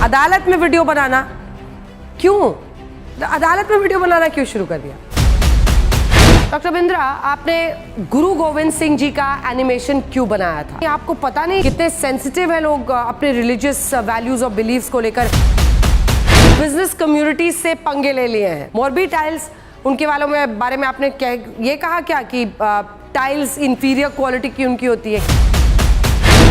अदालत में वीडियो बनाना क्यों? अदालत में वीडियो बनाना क्यों शुरू कर दिया? डॉक्टर बिंद्रा, आपने गुरु गोविंद सिंह जी का एनिमेशन क्यों बनाया था? आपको पता नहीं कितने सेंसिटिव है लोग अपने रिलीजियस वैल्यूज और बिलीव्स को लेकर। बिजनेस कम्युनिटी से पंगे ले लिए हैं। मोरबी टाइल्स, उनके वालों में बारे में आपने ये कहा क्या कि टाइल्स इंफीरियर क्वालिटी की उनकी होती है?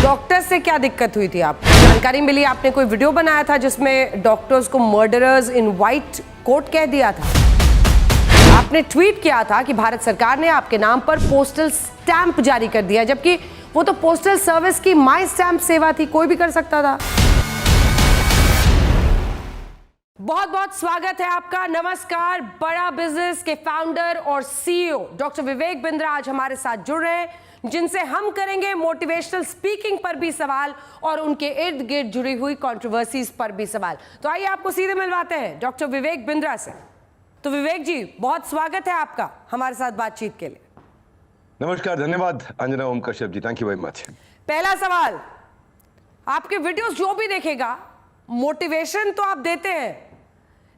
डॉक्टर से क्या दिक्कत हुई थी? आपको जानकारी मिली आपने कोई वीडियो बनाया था जिसमें डॉक्टर्स को मर्डरर्स इन व्हाइट कोट कह दिया था। आपने ट्वीट किया था कि भारत सरकार ने आपके नाम पर पोस्टल स्टैंप जारी कर दिया, जबकि वो तो पोस्टल सर्विस की माई स्टैंप सेवा थी, कोई भी कर सकता था। बहुत बहुत स्वागत है आपका। नमस्कार। बड़ा बिजनेस के फाउंडर और सीईओ डॉक्टर विवेक बिंद्रा आज हमारे साथ जुड़ रहे हैं, जिनसे हम करेंगे मोटिवेशनल स्पीकिंग पर भी सवाल और उनके इर्द गिर्द जुड़ी हुई कंट्रोवर्सीज पर भी सवाल। तो आइए आपको सीधे मिलवाते हैं डॉक्टर विवेक बिंद्रा से। तो विवेक जी, बहुत स्वागत है आपका हमारे साथ बातचीत के लिए। नमस्कार, धन्यवाद Anjana Om Kashyap ji, thank you very much. पहला सवाल, आपके वीडियोस जो भी देखेगा मोटिवेशन तो आप देते हैं,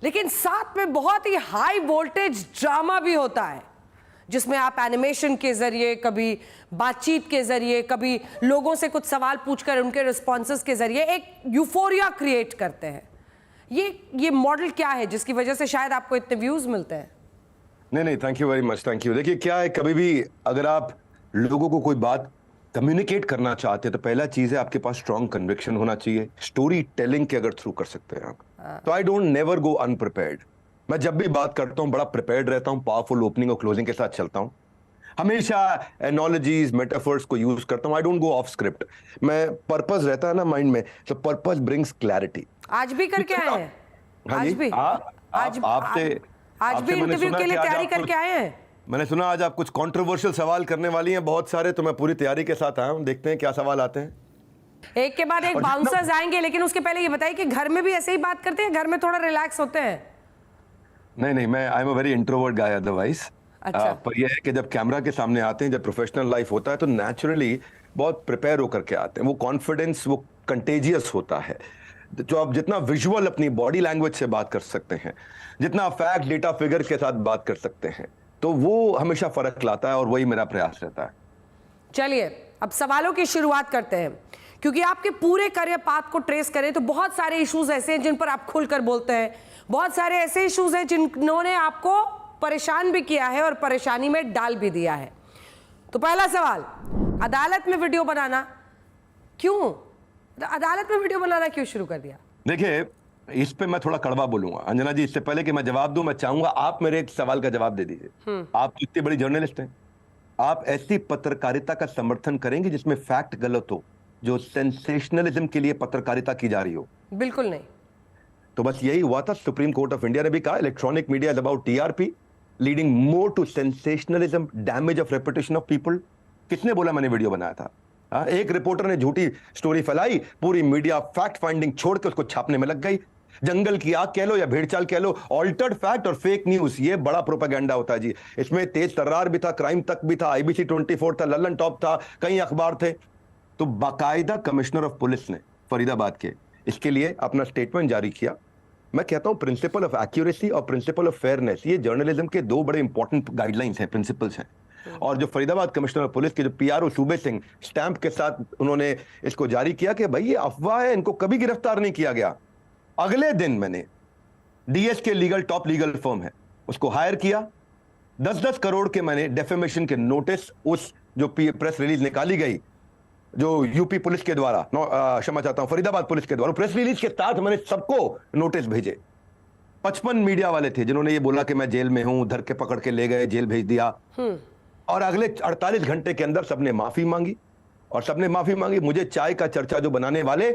लेकिन साथ में बहुत ही हाई वोल्टेज ड्रामा भी होता है, जिसमें आप एनिमेशन के जरिए, कभी बातचीत के जरिए, कभी लोगों से कुछ सवाल पूछकर उनके रिस्पॉन्सेस के जरिए एक यूफोरिया क्रिएट करते हैं। ये मॉडल क्या है जिसकी वजह से शायद आपको इतने व्यूज मिलते हैं? नहीं, thank you very much, thank you. देखिए क्या है, कभी भी अगर आप लोगों को कोई बात कम्युनिकेट करना चाहते हैं तो पहला चीज है आपके पास स्ट्रॉन्ग कन्विक्शन होना चाहिए। स्टोरी टेलिंग के अगर थ्रू कर सकते हैं आप, तो आई डोंट नेवर गो अनप्रिपेयर्ड। मैं जब भी बात करता हूं बड़ा प्रिपेयर्ड रहता हूं, पावरफुल ओपनिंग और क्लोजिंग के साथ चलता हूं, हमेशा एनोलॉजीज मेटाफर्स को यूज करता हूं। I don't go of script. मैं पर्पस रहता है ना माइंड में, तो पर्पस ब्रिंग्स क्लैरिटी। आज भी करके आए हैं? हाँ आज जी, भी आज भी इंटरव्यू के लिए तैयारी करके आए हैं? मैंने सुना आज आप कुछ कंट्रोवर्शियल सवाल करने वाली हैं बहुत सारे, तो मैं पूरी तैयारी के साथ आया हूं। देखते हैं क्या सवाल आते हैं। एक के बाद एक बाउंसर्स आएंगे, लेकिन उसके पहले ये बताइए कि घर में भी ऐसे ही बात करते हैं? घर में थोड़ा रिलैक्स होते हैं? नहीं, मैं I am a very introvert guy otherwise. अच्छा। पर यह है कि जब कैमरा के सामने आते हैं, जब प्रोफेशनल लाइफ होता है, तो नेचुरली बहुत प्रिपेयर होकर के आते हैं। वो कॉन्फिडेंस, वो कंटेजियस होता है। जो आप जितना विजुअल अपनी बॉडी लैंग्वेज से बात कर सकते हैं, जितना फैक्ट डेटा फिगर के साथ बात कर सकते हैं, तो वो हमेशा फर्क लाता है, और वही मेरा प्रयास रहता है। चलिए अब सवालों की शुरुआत करते हैं, क्योंकि आपके पूरे करियर पाथ को ट्रेस करें तो बहुत सारे इश्यूज ऐसे हैं जिन पर आप खुलकर बोलते हैं, बहुत सारे ऐसे इश्यूज हैं जिन्होंने आपको परेशान भी किया है और परेशानी में डाल भी दिया है। तो पहला सवाल, अदालत में वीडियो बनाना क्यों? अदालत में वीडियो बनाना क्यों शुरू कर दिया? देखिए, इस पे मैं थोड़ा कड़वा बोलूंगा अंजना जी। इससे पहले कि मैं जवाब दूं, मैं चाहूंगा आप मेरे एक सवाल का जवाब दे दीजिए। आप इतनी बड़ी जर्नलिस्ट हैं, आप ऐसी पत्रकारिता का समर्थन करेंगे जिसमें फैक्ट गलत हो, जो सेंसेशनलिज्म के लिए पत्रकारिता की जा रही हो? बिल्कुल नहीं। तो बस यही हुआ था। सुप्रीम कोर्ट ऑफ इंडिया ने भी कहा electronic media is about TRP, leading more to sensationalism, damage of reputation of people. किसने बोला मैंने वीडियो बनाया था? एक रिपोर्टर ने झूठी स्टोरी फैलाई, पूरी मीडिया फैक्ट फाइंडिंग छोड़ के उसको छापने में लग गई। जंगल की आग कह लो या भेड़चाल कह लो, ऑल्टर्ड फैक्ट और फेक न्यूज, ये बड़ा प्रोपेगेंडा होता है जी। इसमें तेज तर्रार भी था, क्राइम तक भी था, IBC 24 था, लल्लन टॉप था, कई अखबार थे। तो बाकायदा कमिश्नर ऑफ पुलिस ने फरीदाबाद के इसके लिए अपना स्टेटमेंट जारी किया। मैं कहता हूं प्रिंसिपल ऑफ एक्यूरेसी और प्रिंसिपल ऑफ फेयरनेस, ये जर्नलिज्म के दो बड़े इंपॉर्टेंट गाइडलाइंस हैं, प्रिंसिपल्स हैं। और जो फरीदाबाद कमिश्नर ऑफ पुलिस के जो PRO सूबे सिंह स्टैंप के साथ उन्होंने इसको जारी किया कि भाई ये अफवाह है, इनको कभी गिरफ्तार नहीं किया गया। अगले दिन मैंने DS के लीगल, टॉप लीगल फर्म है, उसको हायर किया। 10-10 करोड़ के मैंने डेफेमेशन के नोटिस, उस जो प्रेस रिलीज निकाली गई जो UP पुलिस के द्वारा, क्षमा चाहता हूं, फरीदाबाद पुलिस के द्वारा, प्रेस रिलीज के साथ मैंने सबको नोटिस भेजे। 55 मीडिया वाले थे जिन्होंने ये बोला कि मैं जेल में हूं, धर के पकड़ के ले गए, जेल भेज दिया। और अगले 48 घंटे के अंदर सबने माफी मांगी, और सबने माफी मांगी। मुझे चाय का चर्चा जो बनाने वाले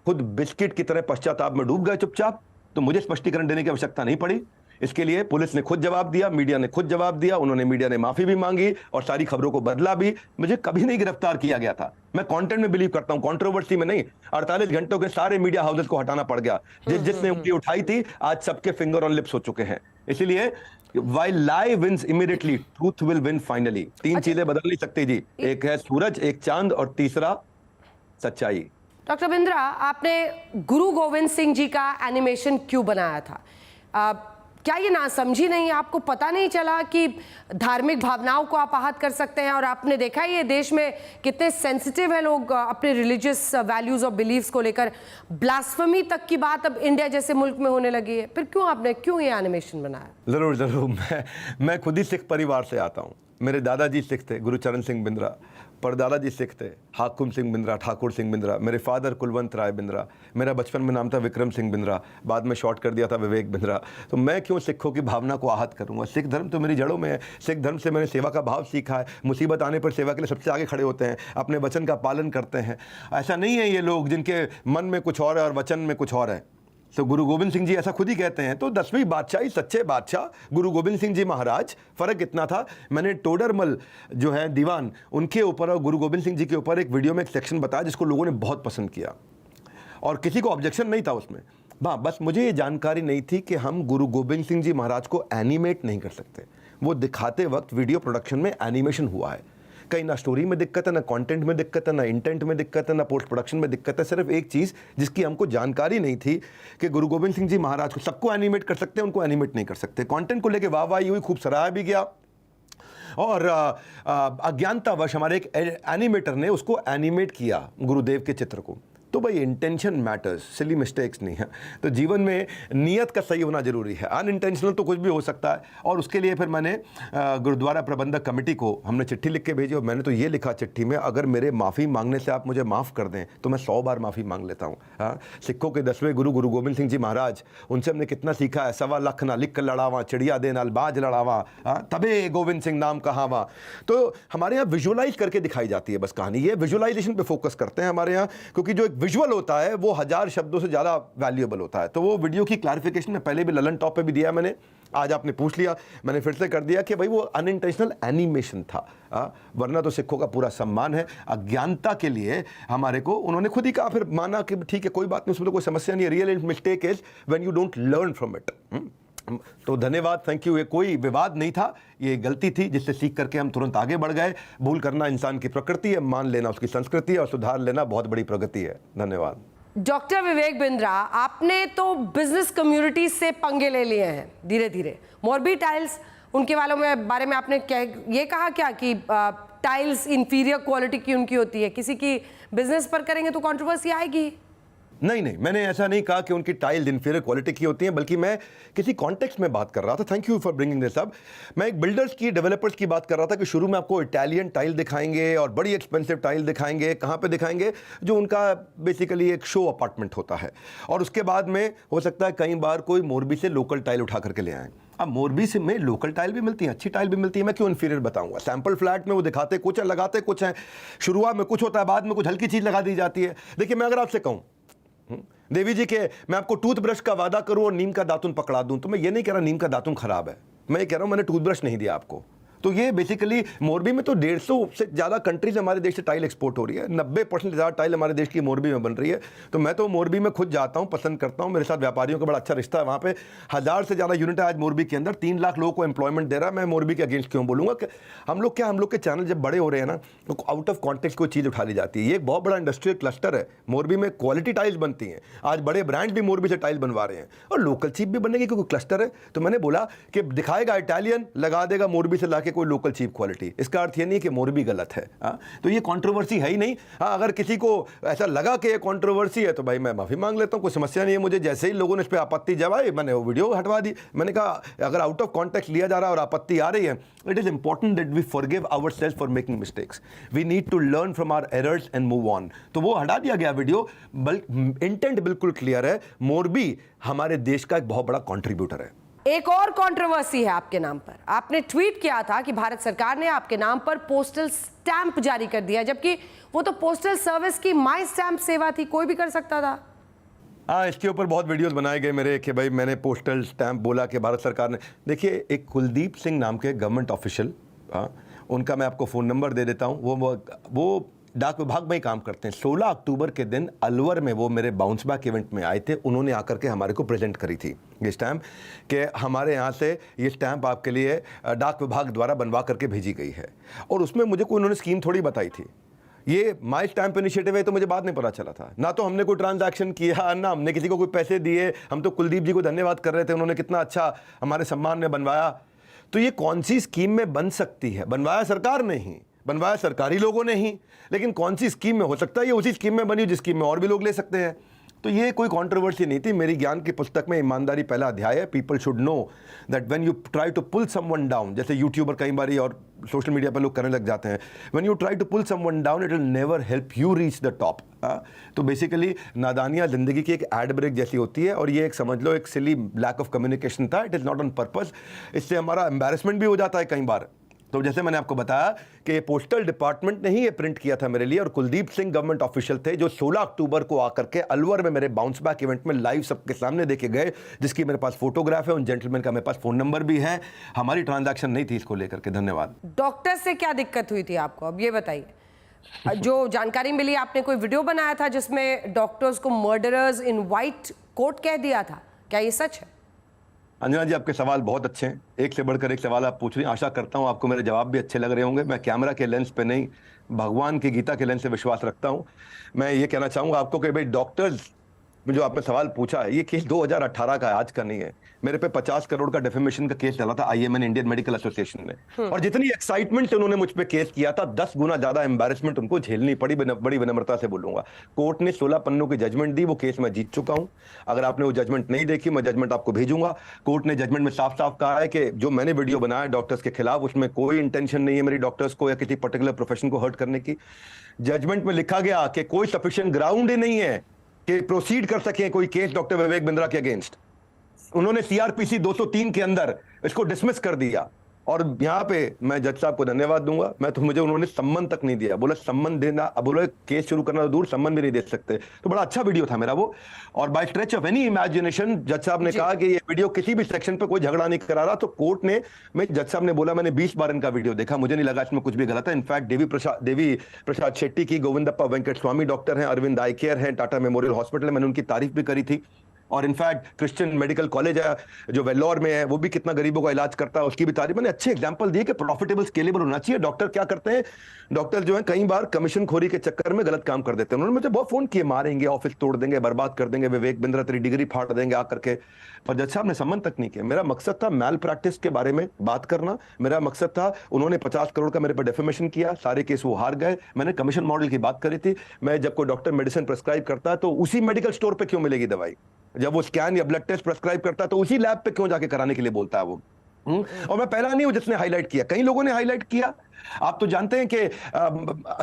खुद बिस्किट की तरह पश्चाताप में डूब गए चुपचाप, तो मुझे स्पष्टीकरण देने की आवश्यकता नहीं पड़ी। इसके लिए पुलिस ने खुद जवाब दिया, मीडिया ने खुद जवाब दिया, मीडिया ने माफी भी मांगी और सारी खबरों को बदला भी। मुझे कभी नहीं गिरफ्तार किया गया था। मैं कंटेंट में बिलीव करता हूं, कंट्रोवर्सी में नहीं। 48 घंटों के सारे मीडिया हाउसेस को हटाना पड़ गया। जिसने उंगली उठाई थी, आज सबके फिंगर ऑन लिप्स हो चुके हैं। इसीलिए while lie wins immediately, truth will win finally। तीन चीजें बदल नहीं सकती जी, एक है सूरज, एक चांद, और तीसरा सच्चाई। डॉक्टर बिंद्रा, आपने गुरु गोविंद सिंह जी का एनिमेशन क्यों बनाया था? क्या ये नासमझी नहीं, आपको पता नहीं चला कि धार्मिक भावनाओं को आप आहत कर सकते हैं? और आपने देखा है ये देश में कितने सेंसिटिव है लोग अपने रिलीजियस वैल्यूज और बिलीव्स को लेकर। ब्लास्फेमी तक की बात अब इंडिया जैसे मुल्क में होने लगी है, फिर क्यों ये एनिमेशन बनाया? जरूर मैं खुद ही सिख परिवार से आता हूँ। मेरे दादाजी सिख थे, गुरुचरण सिंह बिंद्रा। परदादाजी सिख थे, हाकुम सिंह बिंद्रा, ठाकुर सिंह बिंद्रा। मेरे फादर कुलवंत राय बिंद्रा। मेरा बचपन में नाम था विक्रम सिंह बिंद्रा, बाद में शॉर्ट कर दिया था विवेक बिंद्रा। तो मैं क्यों सिखों की भावना को आहत करूंगा? सिख धर्म तो मेरी जड़ों में है। सिख धर्म से मैंने सेवा का भाव सीखा है। मुसीबत आने पर सेवा के लिए सबसे आगे खड़े होते हैं, अपने वचन का पालन करते हैं। ऐसा नहीं है ये लोग जिनके मन में कुछ और है और वचन में कुछ और है। तो गुरु गोविंद सिंह जी ऐसा खुद ही कहते हैं। तो 10वीं बादशाही, सच्चे बादशाह गुरु गोविंद सिंह जी महाराज। फ़र्क इतना था, मैंने टोडरमल जो है दीवान, उनके ऊपर और गुरु गोविंद सिंह जी के ऊपर एक वीडियो में एक सेक्शन बताया जिसको लोगों ने बहुत पसंद किया और किसी को ऑब्जेक्शन नहीं था उसमें। हाँ, बस मुझे ये जानकारी नहीं थी कि हम गुरु गोविंद सिंह जी महाराज को एनिमेट नहीं कर सकते। वो दिखाते वक्त वीडियो प्रोडक्शन में एनिमेशन हुआ है। कहीं ना स्टोरी में दिक्कत है, ना कंटेंट में दिक्कत है, ना इंटेंट में दिक्कत है, ना पोस्ट प्रोडक्शन में दिक्कत है। सिर्फ एक चीज़ जिसकी हमको जानकारी नहीं थी कि गुरु गोविंद सिंह जी महाराज को सबको एनिमेट कर सकते हैं, उनको एनिमेट नहीं कर सकते। कंटेंट को लेके वाहवाही हुई, खूब सराहा भी गया और अज्ञानतावश हमारे एक एनिमेटर ने उसको एनिमेट किया गुरुदेव के चित्र को। तो भाई इंटेंशन मैटर्स, सिली मिस्टेक्स नहीं है। तो जीवन में नीयत का सही होना जरूरी है। अनइंटेंशनल तो कुछ भी हो सकता है। और उसके लिए फिर मैंने गुरुद्वारा प्रबंधक कमेटी को हमने चिट्ठी लिख के भेजी और मैंने तो ये लिखा चिट्ठी में, अगर मेरे माफ़ी मांगने से आप मुझे माफ़ कर दें तो मैं 100 बार माफ़ी मांग लेता हूँ। हाँ, सिखों के 10वें गुरु गुरु गोविंद सिंह जी महाराज, उनसे हमने कितना सीखा है। 1.25 लाख ना लिख कर लड़ावा, चिड़िया दे नाल बाज लड़ावा, तबे गोविंद सिंह नाम कहावा। तो हमारे यहाँ विजुअलाइज करके दिखाई जाती है बस कहानी। ये विजुअलाइजेशन पे फोकस करते हैं हमारे यहाँ, क्योंकि जो एक विजुअल होता है वो 1000 शब्दों से ज्यादा वैल्यूएबल होता है। तो वो वीडियो की क्लैरिफिकेशन में पहले भी ललन टॉप पे भी दिया मैंने, आज आपने पूछ लिया, मैंने फिर से कर दिया कि भाई वो अनइंटेंशनल एनिमेशन था। वरना तो सिखों का पूरा सम्मान है। अज्ञानता के लिए हमारे को उन्होंने खुद ही कहा, फिर माना कि ठीक है कोई बात नहीं, उसमें तो कोई समस्या नहीं है। Real mistake is when you don't learn from it. तो धन्यवाद, थैंक यू। ये कोई विवाद नहीं था, ये गलती थी जिससे सीख करके हम तुरंत आगे बढ़ गए। भूल करना इंसान की प्रकृति है, मान लेना उसकी संस्कृति है और सुधार लेना बहुत बड़ी प्रगति है। धन्यवाद। डॉक्टर विवेक बिंद्रा, आपने तो बिजनेस कम्युनिटी से पंगे ले लिए हैं धीरे धीरे। मोरबी टाइल्स, उनके बारे में आपने ये कहा क्या कि टाइल्स इंफीरियर क्वालिटी की उनकी होती है? किसी की बिजनेस पर करेंगे तो कंट्रोवर्सी आएगी। नहीं, मैंने ऐसा नहीं कहा कि उनकी टाइल्स इंफीरियर क्वालिटी की होती हैं, बल्कि मैं किसी कॉन्टेक्स्ट में बात कर रहा था। Thank you for bringing this up. मैं एक बिल्डर्स की, डेवलपर्स की बात कर रहा था कि शुरू में आपको इटालियन टाइल दिखाएंगे और बड़ी एक्सपेंसिव टाइल दिखाएंगे। कहाँ पे दिखाएंगे? जो उनका बेसिकली एक शो अपार्टमेंट होता है। और उसके बाद में हो सकता है कई बार कोई मोरबी से लोकल टाइल उठा करके ले आएँ। अब मोरबी से में लोकल टाइल भी मिलती है, अच्छी टाइल भी मिलती है, मैं क्यों इंफीरियर बताऊंगा? सैंपल फ्लैट में वो दिखाते कुछ है, लगाते कुछ है। शुरुआत में कुछ होता है, बाद में कुछ हल्की चीज़ लगा दी जाती है। देखिए, मैं अगर आपसे कहूँ देवी जी के मैं आपको टूथब्रश का वादा करूं और नीम का दातुन पकड़ा दूं, तो मैं ये नहीं कह रहा नीम का दातुन खराब है, मैं ये कह रहा हूं मैंने टूथब्रश नहीं दिया आपको। तो ये बेसिकली मोरबी में तो 150 से ज़्यादा कंट्रीज हमारे देश से टाइल एक्सपोर्ट हो रही है। 90% ज़्यादा टाइल हमारे देश की मोरबी में बन रही है। तो मैं तो मोरबी में खुद जाता हूँ, पसंद करता हूँ। मेरे साथ व्यापारियों का बड़ा अच्छा रिश्ता है। वहाँ पे 1000 से ज़्यादा यूनिट है आज मोरबी के अंदर, 3 लाख लोगों को एम्प्लॉयमेंट दे रहा है। मैं मोरबी के अगेंस्ट क्यों बोलूँगा? कि हम लोग के चैनल जब बड़े हो रहे हैं ना, तो आउट ऑफ कॉन्टेक्स्ट कोई चीज़ उठा ली जाती है। ये एक बहुत बड़ा इंडस्ट्रियल क्लस्टर है। मोरबी में क्वालिटी टाइल्स बनती हैं। आज बड़े ब्रांड भी मोरबी से टाइल बनवा रहे हैं और लोकल चीप भी बनेगी क्योंकि क्लस्टर है। तो मैंने बोला कि दिखाएगा इटालियन, लगा देगा मोरबी से लाके कोई लोकल चीप क्वालिटी। इसका अर्थ ये नहीं कि मोरबी गलत है। तो ये कंट्रोवर्सी है ही नहीं। अगर किसी को ऐसा लगा कि ये कंट्रोवर्सी है तो भाई मैं माफी मांग लेता हूं, कोई समस्या नहीं है मुझे। जैसे ही लोगों ने इस पे आपत्ति जताई, मैंने वो वीडियो हटवा दी। मैंने कहा अगर आउट ऑफ कॉन्टेक्स्ट लिया जा रहा है और आपत्ति आ रही है, it is important that we forgive ourselves for making mistakes. We need to learn from our errors and move on. तो वो हटा दिया गया वीडियो। इंटेंट बिल्कुल क्लियर है, मोरबी हमारे देश का एक बहुत बड़ा कॉन्ट्रीब्यूटर है। एक और कंट्रोवर्सी है आपके नाम पर। आपने ट्वीट किया था कि भारत सरकार ने आपके नाम पर पोस्टल स्टैंप जारी कर दिया, जबकि वो तो पोस्टल सर्विस की माई स्टैंप सेवा थी, कोई भी कर सकता था। हाँ, इसके ऊपर बहुत वीडियोस बनाए गए मेरे कि भाई मैंने पोस्टल स्टैंप बोला कि भारत सरकार ने। देखिए, एक कुलदीप सिंह नाम के गवर्नमेंट ऑफिशियल, उनका मैं आपको फ़ोन नंबर दे देता हूँ। वो डाक विभाग में ही काम करते हैं। 16 अक्टूबर के दिन अलवर में वो मेरे बाउंस बैक इवेंट में आए थे। उन्होंने आकर के हमारे को प्रेजेंट करी थी ये स्टैम्प कि हमारे यहाँ से ये स्टैम्प आपके लिए डाक विभाग द्वारा बनवा करके भेजी गई है। और उसमें मुझे कोई उन्होंने स्कीम थोड़ी बताई थी। ये माई स्टैम्प इनिशिएटिव है तो मुझे बात नहीं पता चला था। ना तो हमने कोई ट्रांजैक्शन किया, ना हमने किसी को कोई पैसे दिए। हम तो कुलदीप जी को धन्यवाद कर रहे थे, उन्होंने कितना अच्छा हमारे सम्मान में बनवाया। तो ये कौन सी स्कीम में बन सकती है? बनवाया सरकार ने ही, बनवाया सरकारी लोगों ने ही, लेकिन कौन सी स्कीम में हो सकता है? ये उसी स्कीम में बनी जिस स्कीम में और भी लोग ले सकते हैं। तो ये कोई कंट्रोवर्सी नहीं थी। मेरी ज्ञान की पुस्तक में ईमानदारी पहला अध्याय है। People should know that when you try to pull someone down, जैसे यूट्यूबर कई बार और सोशल मीडिया पर लोग करने लग जाते हैं, when you try to pull someone down it will never help you reach the top. तो बेसिकली नादानियाँ जिंदगी की एक एड ब्रेक जैसी होती है, और ये एक समझ लो एक सिली लैक ऑफ कम्युनिकेशन था। It is not on purpose. इससे हमारा एम्बैरेसमेंट भी हो जाता है कई बार। तो जैसे मैंने आपको बताया कि ये पोस्टल डिपार्टमेंट ने ही ये प्रिंट किया था मेरे लिए, और कुलदीप सिंह गवर्नमेंट ऑफिशियल थे जो 16 अक्टूबर को आकर के अलवर में मेरे बाउंस बैक इवेंट में लाइव सबके सामने देखे गए, जिसकी मेरे पास फोटोग्राफ है। उन जेंटलमैन का मेरे पास फोन नंबर भी है। हमारी ट्रांजैक्शन नहीं थी इसको लेकर के। धन्यवाद। डॉक्टर से क्या दिक्कत हुई थी आपको, अब ये बताइए। जो जानकारी मिली, आपने कोई वीडियो बनाया था जिसमें डॉक्टर्स को मर्डरर्स इन व्हाइट कोट कह दिया था, क्या ये सच है? अंजना जी, आपके सवाल बहुत अच्छे हैं। एक से बढ़कर एक सवाल आप पूछ रही हैं। आशा करता हूं आपको मेरे जवाब भी अच्छे लग रहे होंगे। मैं कैमरा के लेंस पे नहीं, भगवान की गीता के लेंस से विश्वास रखता हूं। मैं ये कहना चाहूंगा आपको कि भाई डॉक्टर्स में जो आपने सवाल पूछा है, ये केस 2018 का है, आज का नहीं है। मेरे पे 50 करोड़ का डेफेमेशन का केस चला था IMN, इंडियन मेडिकल एसोसिएशन ने, और जितनी एक्साइटमेंट से उन्होंने मुझ पे केस किया था, 10 गुना ज्यादा एम्बैरेसमेंट उनको झेलनी पड़ी। बड़ी विनम्रता से बोलूंगा, कोर्ट ने 16 पन्नों की जजमेंट दी, वो केस मैं जीत चुका हूं। अगर आपने वो जजमेंट नहीं देखी, मैं जजमेंट आपको भेजूंगा। कोर्ट ने जजमेंट में साफ साफ कहा है कि जो मैंने वीडियो बनाया डॉक्टर्स के खिलाफ, उसमें कोई इंटेंशन नहीं है मेरी डॉक्टर्स को या किसी पर्टिकुलर प्रोफेशन को हर्ट करने की। जजमेंट में लिखा गया कि कोई सफिशिएंट ग्राउंड ही नहीं है कि प्रोसीड कर सके कोई केस डॉक्टर विवेक बिंद्रा के अगेंस्ट। उन्होंने CRPC 203 के अंदर इसको डिसमिस कर दिया। और यहां पे मैं जज साहब को धन्यवाद दूंगा। मैं तो मुझे उन्होंने सम्मन तक नहीं दिया, बोला सम्मन देना, अब बोला केस शुरू करना तो दूर, सम्मन भी नहीं दे सकते। तो बड़ा अच्छा वीडियो था मेरा वो। और by stretch of any imagination जज साहब ने कहा कि ये वीडियो किसी भी सेक्शन पे कोई झगड़ा नहीं करा रहा। तो कोर्ट ने, मैं जज साहब ने बोला, मैंने 20 बार इनका वीडियो देखा, मुझे नहीं लगा इसमें कुछ भी गलत है। इनफैक्ट देवी प्रसाद शेट्टी की, गोविंदप्पा वेंकट स्वामी डॉक्टर हैं, अरविंद आई केयर हैं, टाटा मेमोरियल हॉस्पिटल, मैंने उनकी तारीफ भी करी थी। और इनफैक्ट क्रिश्चियन मेडिकल कॉलेज है जो वेल्लोर में है, वो भी कितना गरीबों का इलाज करता है, उसकी भी तारीफ। मैंने अच्छे एग्जांपल दिए कि प्रॉफिटेबल स्केलेबल होना चाहिए। डॉक्टर क्या करते हैं, डॉक्टर जो है कई बार कमीशन खोरी के चक्कर में गलत काम कर देते हैं। उन्होंने मुझे बहुत फोन किए, मारेंगे, ऑफिस तोड़ देंगे, बर्बाद कर देंगे, विवेक बिंद्रा तेरी डिग्री फाड़ देंगे आकर के। पर जज साहब ने सम्मन तक नहीं किया। मेरा मकसद था मैल प्रैक्टिस के बारे में बात करना, मेरा मकसद था। उन्होंने 50 करोड़ का मेरे पर डेफेमेशन किया, सारे केस वो हार गए। मैंने कमीशन मॉडल की बात करी थी। मैं जब कोई डॉक्टर मेडिसिन प्रेस्क्राइब करता है तो उसी मेडिकल स्टोर पे क्यों मिलेगी दवाई? जब वो स्कैन या ब्लड टेस्ट प्रेस्क्राइब करता है तो उसी लैब पे क्यों जाके कराने के लिए बोलता है वो? और मैं पहला नहीं हूं जिसने हाईलाइट किया, कई लोगों ने हाईलाइट किया। आप तो जानते हैं कि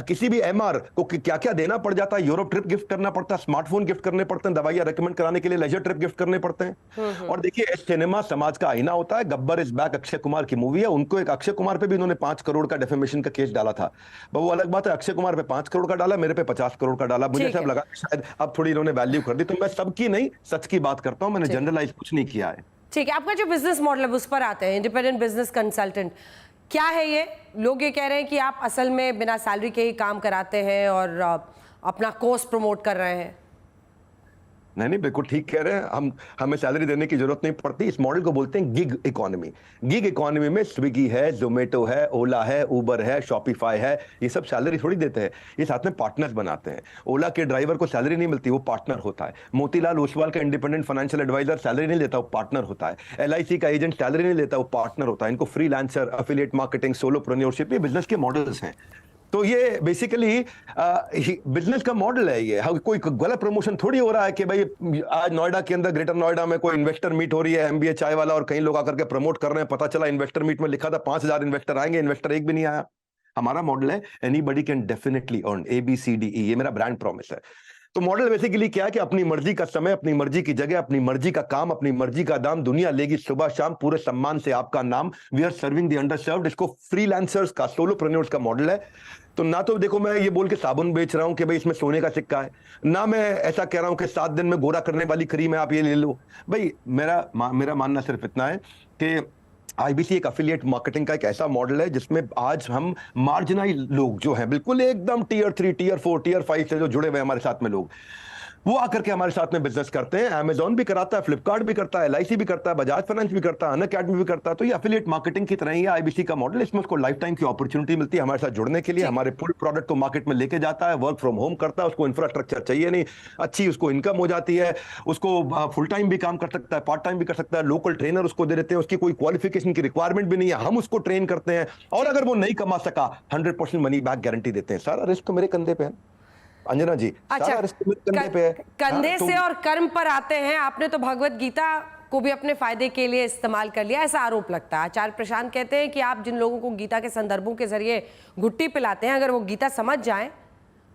किसी भी MR को क्या क्या देना पड़ जाता है। यूरोप ट्रिप गिफ्ट करना पड़ता है, स्मार्टफोन गिफ्ट करने पड़ते हैं, दवाइयां रेकमेंड कराने के लिए लेजर ट्रिप गिफ्ट करने पड़ते हैं। और देखिए, सिनेमा समाज का आईना होता है। गब्बर इज बैक अक्षय कुमार की मूवी है, उनको एक अक्षय कुमार पे भी उन्होंने 5 करोड़ का डेफेमेशन का केस डाला था। वो अलग बात है, अक्षय कुमार पे 5 करोड़ का डाला, मेरे पे 50 करोड़ का डाला। मुझे सब लगा शायद अब थोड़ी इन्होंने वैल्यू कर दी। तो मैं सबकी नहीं, सच की बात करता हूं, मैंने जनरलाइज कुछ नहीं किया है। ठीक है, आपका जो बिजनेस मॉडल है उस पर आते हैं। इंडिपेंडेंट बिजनेस कंसल्टेंट क्या है ये? लोग ये कह रहे हैं कि आप असल में बिना सैलरी के ही काम कराते हैं और अपना कोर्स प्रमोट कर रहे हैं। नहीं, बिल्कुल ठीक कह रहे हैं। हमें सैलरी देने की जरूरत नहीं पड़ती। इस मॉडल को बोलते हैं गिग इकोनॉमी। गिग इकोनॉमी में स्विगी है, जोमेटो है, ओला है, उबर है, शॉपिफाई है, ये सब सैलरी थोड़ी देते हैं, ये साथ में पार्टनर्स बनाते हैं। ओला के ड्राइवर को सैलरी नहीं मिलती, वो पार्टनर होता है। मोतीलाल ओसवाल का इंडिपेंडेंट फाइनेंशियल एडवाइजर सैलरी नहीं लेता, वो पार्टनर होता है। LIC का एजेंट सैलरी नहीं लेता, वो पार्टनर होता है। इनको फ्रीलांसर, एफिलिएट मार्केटिंग, सोलोप्रेन्योरशिप, ये बिजनेस के मॉडल्स हैं। तो ये बेसिकली बिजनेस का मॉडल है। ये कोई गलत प्रमोशन थोड़ी हो रहा है कि भाई आज नोएडा के अंदर, ग्रेटर नोएडा में कोई इन्वेस्टर मीट हो रही है, MBA चाय वाला, और कई लोग आकर के प्रमोट कर रहे हैं। पता चला इन्वेस्टर मीट में लिखा था 5000 इन्वेस्टर आएंगे, इन्वेस्टर एक भी नहीं आया। हमारा मॉडल है anybody can definitely earn, ABCDE, ये मेरा ब्रांड प्रॉमिस है। तो मॉडल बेसिकली क्या है कि अपनी मर्जी का समय, अपनी मर्जी की जगह, अपनी मर्जी का काम, अपनी मर्जी का दाम, दुनिया लेगी सुबह शाम, पूरे सम्मान से आपका नाम। We are serving the underserved. इसको फ्रीलांसर्स का, सोलोप्रेन्योर्स का मॉडल है। तो ना तो देखो मैं ये बोल के साबुन बेच रहा हूं कि भाई इसमें सोने का सिक्का है, ना मैं ऐसा कह रहा हूं कि 7 दिन में गोरा करने वाली क्रीम है, आप ये ले लो। भाई मेरा मानना सिर्फ इतना है कि IBC एक अफिलिएट मार्केटिंग का एक ऐसा मॉडल है जिसमें आज हम मार्जिनाइज लोग जो हैं, बिल्कुल एकदम Tier 3, Tier 4, Tier 5 से जो जुड़े हुए हमारे साथ में लोग, वो आकर के हमारे साथ में बिजनेस करते हैं। अमेजॉन भी कराता है, फ्लिपकार्ट भी करता है, LIC भी करता है, बजाज फाइनेंस भी करता है, अनअकैडमी भी करता है। तो ये एफिलिएट मार्केटिंग की तरह ही है IBC का मॉडल। इसमें उसको लाइफ टाइम की अपॉर्चुनिटी मिलती है हमारे साथ जुड़ने के लिए, हमारे फुल प्रोडक्ट को मार्केट में लेके जाता है, वर्क फ्रॉम होम करता है, उसको इंफ्रास्ट्रक्चर चाहिए नहीं, अच्छी उसको इनकम हो जाती है, उसको फुल टाइम भी काम कर सकता है, पार्ट टाइम भी कर सकता है, लोकल ट्रेनर उसको दे देते हैं, उसकी कोई क्वालिफिकेशन की रिक्वायरमेंट भी नहीं है, हम उसको ट्रेन करते हैं, और अगर वो नहीं कमा सका 100% मनी बैक गारंटी देते हैं। सारा रिस्क मेरे कंधे पे है अंजना जी। अच्छा, कंधे पे है। कंधे हाँ, से और कर्म पर आते हैं। आपने तो भगवत गीता को भी अपने फायदे के लिए इस्तेमाल कर लिया, ऐसा आरोप लगता है। आचार्य प्रशांत कहते हैं कि आप जिन लोगों को गीता के संदर्भों के जरिए घुट्टी पिलाते हैं, अगर वो गीता समझ जाएं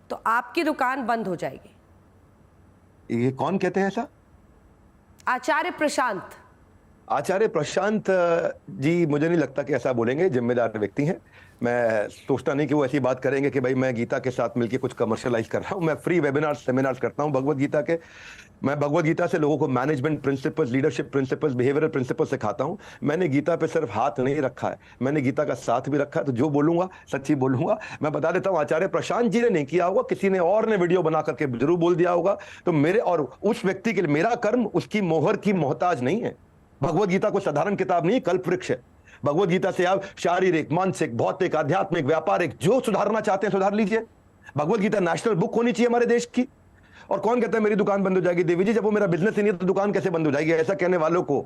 तो आपकी दुकान बंद हो जाएगी। ये कौन कहते हैं ऐसा? आचार्य प्रशांत। आचार्य प्रशांत जी मुझे नहीं लगता कि ऐसा बोलेंगे, जिम्मेदार व्यक्ति हैं। मैं सोचता नहीं कि वो ऐसी बात करेंगे कि भाई मैं गीता के साथ मिलकर कुछ कमर्शियलाइज कर रहा हूं। मैं फ्री वेबिनार सेमिनार्स करता हूं भगवत गीता के। मैं भगवत गीता से लोगों को management principles, leadership principles, behavioural principles सिखाता हूं। मैंने गीता पे सिर्फ हाथ नहीं रखा है, मैंने गीता का साथ भी रखा है। तो जो बोलूंगा सच्ची बोलूंगा। मैं बता देता हूं, आचार्य प्रशांत जी ने नहीं किया होगा, किसी ने और ने वीडियो बना करके जरूर बोल दिया होगा। तो मेरे और उस व्यक्ति के लिए मेरा कर्म उसकी मोहर की मोहताज नहीं है। भगवत गीता कोई साधारण किताब नहीं, कल्प वृक्ष है। भगवत गीता से आप शारीरिक, मानसिक, भौतिक, आध्यात्मिक, व्यापारिक जो सुधारना चाहते हैं सुधार लीजिए। भगवत गीता नेशनल बुक होनी चाहिए हमारे देश की। और कौन कहता है मेरी दुकान बंद हो जाएगी? देवी जी, जब वो मेरा बिजनेस ही नहीं है तो दुकान कैसे बंद हो जाएगी? ऐसा कहने वालों को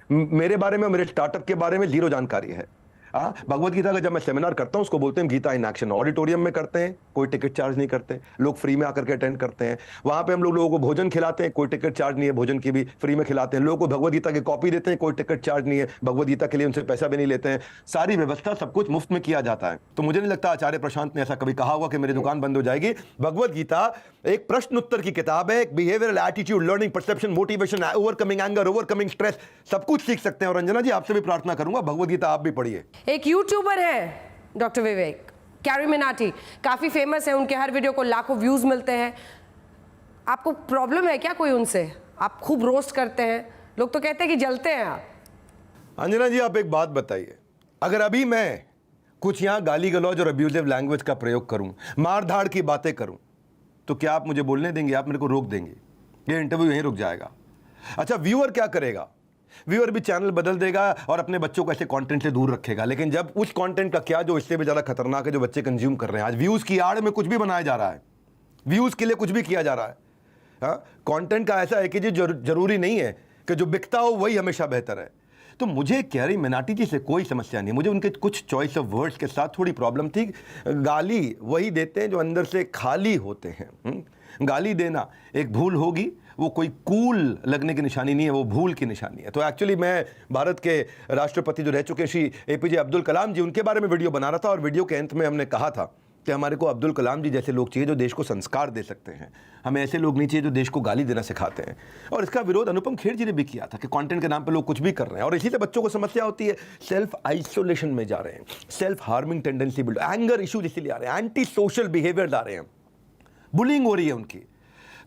मेरे बारे में, मेरे स्टार्टअप के बारे में जीरो जानकारी है। भगवत गीता का जब मैं सेमिनार करता हूं उसको बोलते हैं गीता इन एक्शन। ऑडिटोरियम में करते हैं, कोई टिकट चार्ज नहीं करते, लोग फ्री में आकर के अटेंड करते हैं। वहां पे हम लोगों को भोजन खिलाते हैं, कोई टिकट चार्ज नहीं है, भोजन की भी फ्री में खिलाते हैं। लोगों को भगवत गीता की कॉपी देते हैं, कोई टिकट चार्ज नहीं है, भगवत गीता के लिए उनसे पैसा भी नहीं लेते हैं। सारी व्यवस्था सब कुछ मुफ्त में किया जाता है। तो मुझे नहीं लगता आचार्य प्रशांत ने ऐसा कभी कहा होगा कि मेरी दुकान बंद हो जाएगी। भगवत गीता एक प्रश्न उत्तर की किताब है, एक behavioural attitude, learning, perception, motivation, overcoming anger, overcoming stress, सब कुछ सीख सकते हैं। और अंजना जी, आपसे भी प्रार्थना करूंगा भगवत गीता आप भी पढ़िए। एक यूट्यूबर है डॉक्टर विवेक, कैरी मिनाटी, काफी फेमस है, उनके हर वीडियो को लाखों व्यूज मिलते हैं। आपको प्रॉब्लम है क्या कोई उनसे? आप खूब रोस्ट करते हैं, लोग तो कहते हैं कि जलते हैं आप। अंजना जी, आप एक बात बताइए, अगर अभी मैं कुछ यहां गाली गलौज और अब्यूजिव लैंग्वेज का प्रयोग करूं, मार धाड़ की बातें करूं, तो क्या आप मुझे बोलने देंगे? आप मेरे को रोक देंगे? ये इंटरव्यू यहीं रुक जाएगा। अच्छा, व्यूअर क्या करेगा? व्यूअर भी चैनल बदल देगा और अपने बच्चों को ऐसे कंटेंट से दूर रखेगा। लेकिन जब उस कंटेंट का क्या जो इससे भी ज़्यादा खतरनाक है, जो बच्चे कंज्यूम कर रहे हैं, आज व्यूज़ की आड़ में कुछ भी बनाया जा रहा है, व्यूज़ के लिए कुछ भी किया जा रहा है। हाँ, कंटेंट का ऐसा है कि जो जरूरी नहीं है कि जो बिकता हो वही हमेशा बेहतर है। तो मुझे कैरी मिनाटी जी से कोई समस्या नहीं, मुझे उनके कुछ चॉइस ऑफ वर्ड्स के साथ थोड़ी प्रॉब्लम थी। गाली वही देते हैं जो अंदर से खाली होते हैं। गाली देना एक भूल होगी, वो कोई कूल लगने की निशानी नहीं है, वो भूल की निशानी है। तो एक्चुअली मैं भारत के राष्ट्रपति जो रह चुके श्री APJ अब्दुल कलाम जी, उनके बारे में वीडियो बना रहा था। और वीडियो के अंत में हमने कहा था कि हमारे को अब्दुल कलाम जी जैसे लोग चाहिए जो देश को संस्कार दे सकते हैं। हमें ऐसे लोग नहीं चाहिए जो देश को गाली देना सिखाते हैं। और इसका विरोध अनुपम खेर जी ने भी किया था कि कंटेंट के नाम पे लोग कुछ भी कर रहे हैं। और इसी से बच्चों को समस्या होती है, सेल्फ आइसोलेशन में जा रहे हैं, self harming tendency build, anger issues इसीलिए आ रहे हैं, एंटी सोशल बिहेवियर आ रहे हैं, बुलिंग हो रही है उनकी।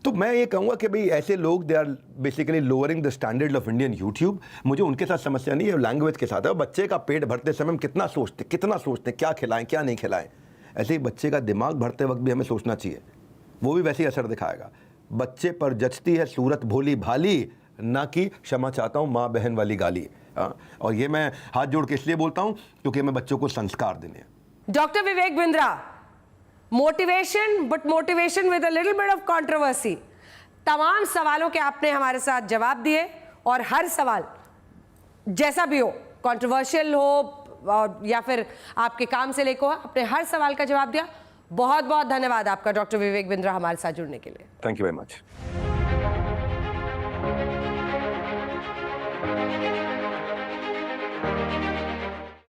तो मैं ये कहूँगा कि भाई ऐसे लोग they are basically lowering the standard of Indian YouTube. मुझे उनके साथ समस्या नहीं है, लैंग्वेज के साथ है। बच्चे का पेट भरते समय हम कितना सोचते क्या खिलाएं क्या नहीं खिलाएं। ऐसे ही बच्चे का दिमाग भरते वक्त भी हमें सोचना चाहिए, वो भी वैसे ही असर दिखाएगा। बच्चे पर जचती है सूरत भोली भाली, ना कि क्षमा चाहता हूँ माँ बहन वाली गाली। और ये मैं हाथ जोड़ के इसलिए बोलता हूँ क्योंकि मैं बच्चों को संस्कार देने। Doctor Vivek Bindra, motivation, but motivation with a little bit of controversy. तमाम सवालों के आपने हमारे साथ जवाब दिए, और हर सवाल जैसा भी हो, कंट्रोवर्शियल हो या फिर आपके काम से लेकर हो, आपने हर सवाल का जवाब दिया। बहुत बहुत धन्यवाद आपका डॉक्टर विवेक बिंद्रा हमारे साथ जुड़ने के लिए। Thank you very much.